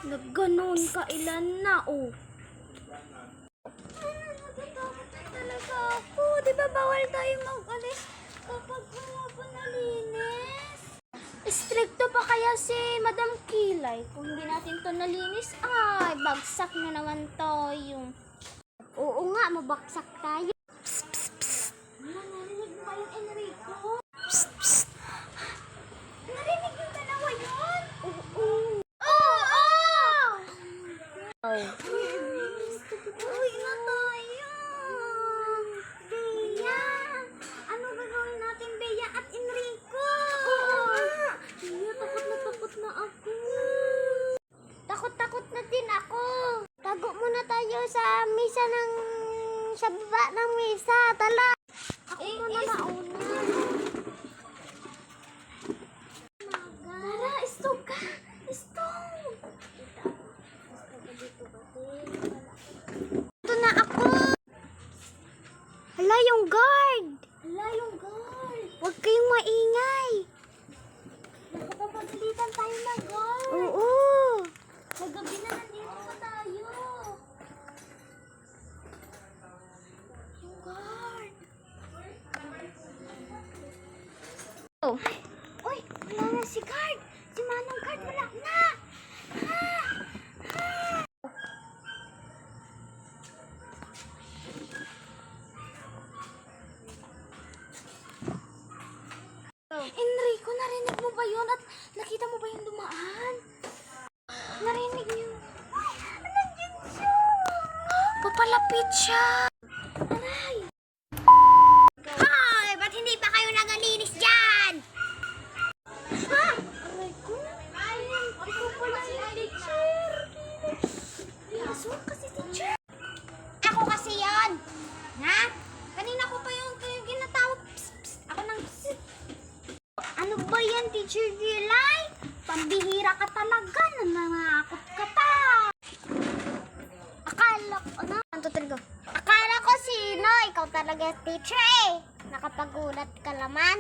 Nagganon ka ilan na, oh. Natatakot na talaga ako. Di ba bawal tayo mag-alis kapag wala pa nalinis? Stricto pa kaya si Madam Kilay? Kung hindi natin to nalinis, ay, bagsak na naman tayo. Oo nga, mabaksak tayo. Psst, psst, psst. Wala, narinig mo ba yung Enrico? Psst, psst. Narinig yung dalawa yun? Oo. Oo! Uy na tayo. Bea, ano gagawin natin, Bea at Enrico? Bea, takot na ako. Takot na din ako. Tago muna tayo sa misa sa baba ng misa. Tala. Ako muna nauna. Tara, stop ka. Stop. Ito na ako. Hala, yung guard. Huwag kayong maingay. Nakapapagalitan tayo ng guard. Oo. Nagabi na nandito pa tayo. Yung guard. Oh. Uy, wala na si guard. Si Manong guard wala na. Enrico, narinig mo ba yun? At nakita mo ba yung dumaan? Narinig niyo? Nandiyan siya! Papalapit siya! Aray! Hoy! Ba't hindi pa kayo nagalinis dyan? Ha? Aray ko? Ikaw pala yung teacher! Pasok kasi teacher! Ako kasi yan! Ha? Kanina ko pa yung ginatawag. Psst, psst. Ako nang psst. Ano ba yan, Teacher Gilay? Pambihira ka talaga. Nanangakot ka pa. Akala ko, ano? 1, 2, 3, go. Akala ko sino? Ikaw talaga, teacher eh. Nakapagulat ka naman.